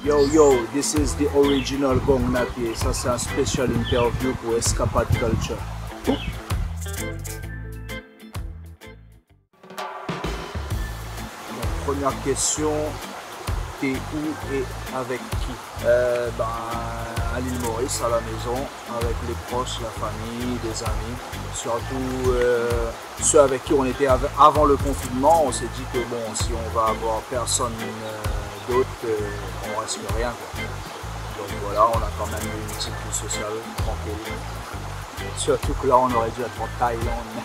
Yo yo, this is the original Gong Napier. Ça c'est un special interview pour Escapade Culture. Donc, première question, t'es où et avec qui? À l'île Maurice, à la maison, avec les proches, la famille, des amis. Surtout ceux avec qui on était avant le confinement. On s'est dit que bon, si on va avoir personne d'autre, on reste rien quoi. Donc voilà, on a quand même eu une petite vie sociale tranquille. Surtout que là, on aurait dû être en Thaïlande.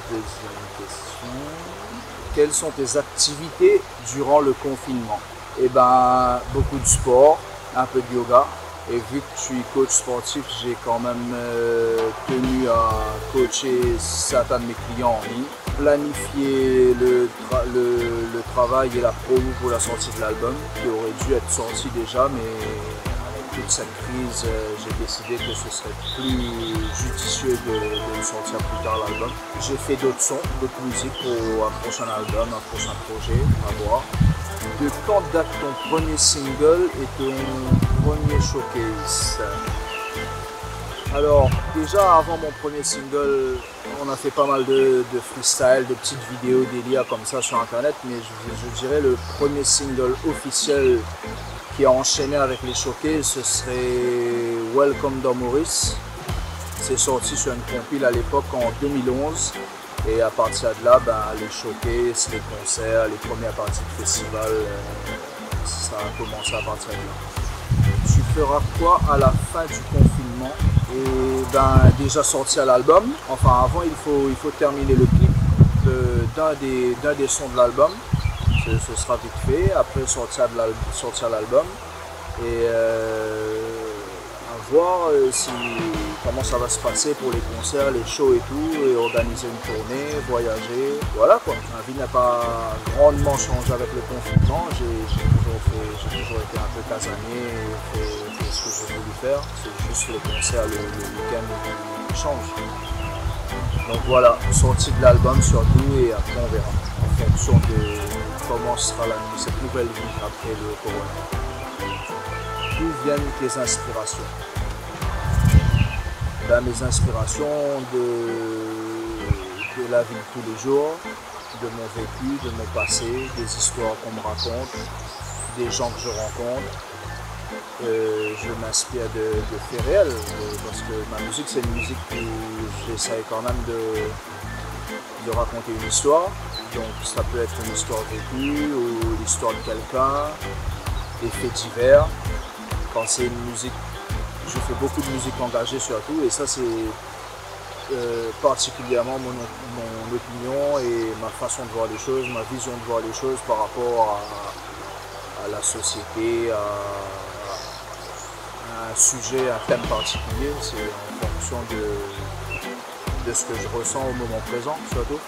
Deuxième question. Quelles sont tes activités durant le confinement? Eh ben, beaucoup de sport, un peu de yoga. Et vu que je suis coach sportif, j'ai quand même tenu à coacher certains de mes clients en ligne. Planifier le travail et la promo pour la sortie de l'album, qui aurait dû être sorti déjà, mais avec toute cette crise, j'ai décidé que ce serait plus judicieux de le sortir plus tard l'album. J'ai fait d'autres sons, d'autres musiques pour un prochain album, un prochain projet, à voir. De quand date ton premier single et ton premier showcase? Alors déjà avant mon premier single, on a fait pas mal de freestyle, de petites vidéos délire comme ça sur internet, mais je dirais le premier single officiel qui a enchaîné avec les showcases, ce serait Welcome dans Maurice. C'est sorti sur une compile à l'époque en 2011. Et à partir de là, les showcases, les concerts, les premières parties de festival, ça a commencé à partir de là. Tu feras quoi à la fin du confinement? Et déjà sortir l'album. Enfin avant il faut terminer le clip d'un des sons de l'album. Ce sera vite fait. Après sortir l'album. Et à voir comment ça va se passer pour les concerts, les shows et tout, et organiser une tournée, voyager, voilà quoi. Ma vie n'a pas grandement changé avec le confinement, j'ai toujours été un peu casanier, fait ce que j'ai voulu faire, c'est juste les concerts, le week-end qui change. Donc voilà, sortie de l'album surtout, et après on verra, en fonction de comment sera cette nouvelle vie après le corona. D'où viennent tes inspirations? Mes inspirations de la vie de tous les jours, de mon vécu, de mon passé, des histoires qu'on me raconte, des gens que je rencontre. Je m'inspire de faits réels, parce que ma musique c'est une musique où j'essaie quand même de raconter une histoire. Donc ça peut être une histoire vécue ou l'histoire de quelqu'un, des faits divers. Quand c'est une musique, je fais beaucoup de musique engagée surtout, et ça c'est particulièrement mon opinion et ma façon de voir les choses, ma vision de voir les choses par rapport à la société, à un sujet, un thème particulier. C'est en fonction de ce que je ressens au moment présent surtout.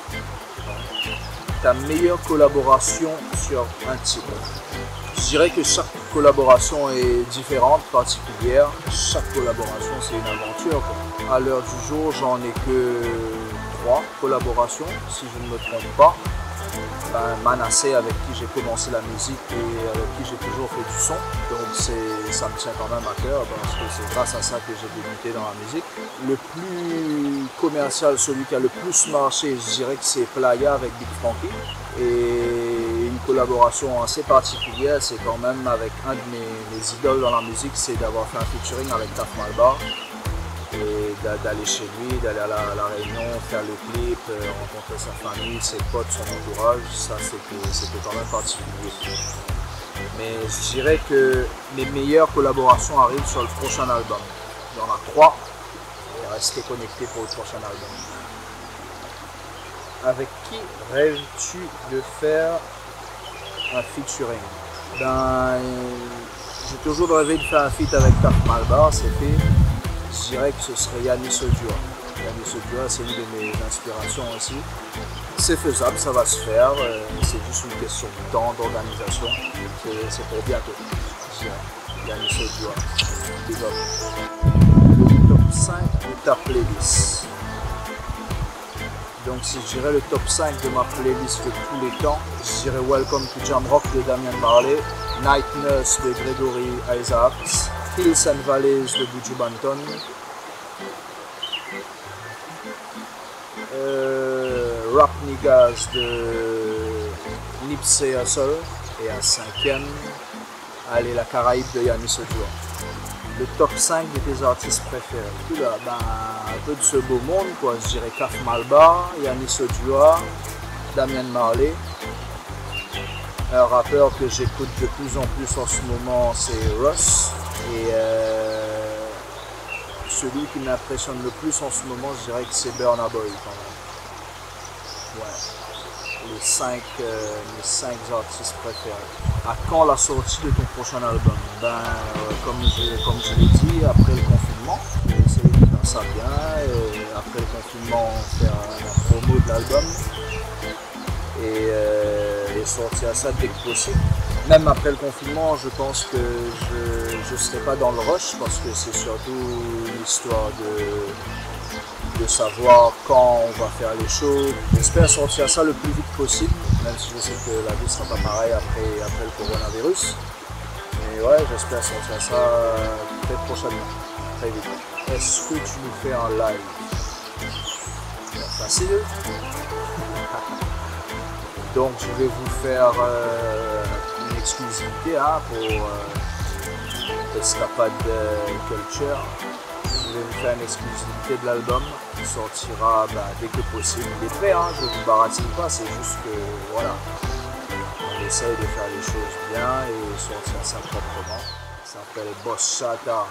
Ta meilleure collaboration sur un titre? Je dirais que chaque collaboration est différente, particulière. Chaque collaboration, c'est une aventure, quoi. À l'heure du jour, j'en ai que 3 collaborations, si je ne me trompe pas. Manasseh, avec qui j'ai commencé la musique et avec qui j'ai toujours fait du son. Donc ça me tient quand même à cœur, parce que c'est grâce à ça que j'ai débuté dans la musique. Le plus commercial, celui qui a le plus marché, je dirais que c'est Playa avec Big Frankie. Et une collaboration assez particulière, c'est quand même avec un de mes idoles dans la musique, c'est d'avoir fait un featuring avec Taf Malbar. Et d'aller chez lui, d'aller à la Réunion, faire le clip, rencontrer sa famille, ses potes, son entourage, ça c'était quand même particulier. Mais je dirais que les meilleures collaborations arrivent sur le prochain album. Il y en a 3, et restez connectés pour le prochain album. Avec qui rêves-tu de faire un featuring? J'ai toujours rêvé de faire un feat avec Taf Malbar, c'est fait. Je dirais que ce serait Yannis Odua. Yannis Odua, c'est une de mes inspirations aussi. C'est faisable, ça va se faire. C'est juste une question de temps, d'organisation. C'est pour bientôt. Je dirais. Yannis Odua. Big up. Le top 5 de ta playlist. Donc si je dirais le top 5 de ma playlist de tous les temps, je dirais Welcome to Jamrock de Damian Marley, Night Nurse de Gregory Isaacs, Hills and Valleys de Buju Banton, Rap Niggas de Nipsey Hussle, et à 5e, allez, la Caraïbe de Yannis Ojua. Le top 5 de tes artistes préférés. Puis là, ben, un peu de ce beau monde, quoi. Je dirais Kaf Malba, Yannis Ojua, Damian Marley. Un rappeur que j'écoute de plus en plus en ce moment, c'est Russ. Et celui qui m'impressionne le plus en ce moment, je dirais que c'est Burna Boy quand même. Ouais. Les 5 artistes préférés. À quand la sortie de ton prochain album? Ben, comme je l'ai dit, après le confinement, j'ai essayé de faire ça bien. Et après le confinement, faire la promo de l'album et sortir ça dès que possible. Même après le confinement, je pense que je ne serai pas dans le rush parce que c'est surtout l'histoire de savoir quand on va faire les shows. J'espère sortir ça le plus vite possible, même si je sais que la vie ne sera pas pareille après le coronavirus. Mais ouais, j'espère sortir ça très prochainement, très vite. Est-ce que tu nous fais un live? Facile. Donc je vais vous faire une exclusivité pour Escapade Culture. Je vais vous faire une exclusivité de l'album qui sortira dès que possible. Il est prêt, je ne vous baratine pas, c'est juste que voilà, on essaye de faire les choses bien et sortir ça proprement. Ça s'appelle Boss Shatta.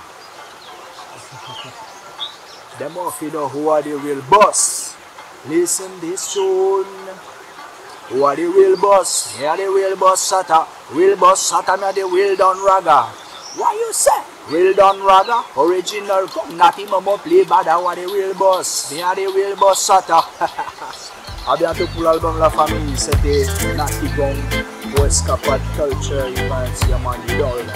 Them of you know who are the real boss. Listen this tune. Who are the real boss? Me are the real boss Shatta. Real boss Shatta, me are the real Don Raga. What you say? Real Don Raga, original, come not him more play bad, I want the real boss. Me are the real boss Shatta. A bientôt pour l'album La Famille, c'était Nati Gong pour Escapade Culture, il va un diamant d'idole.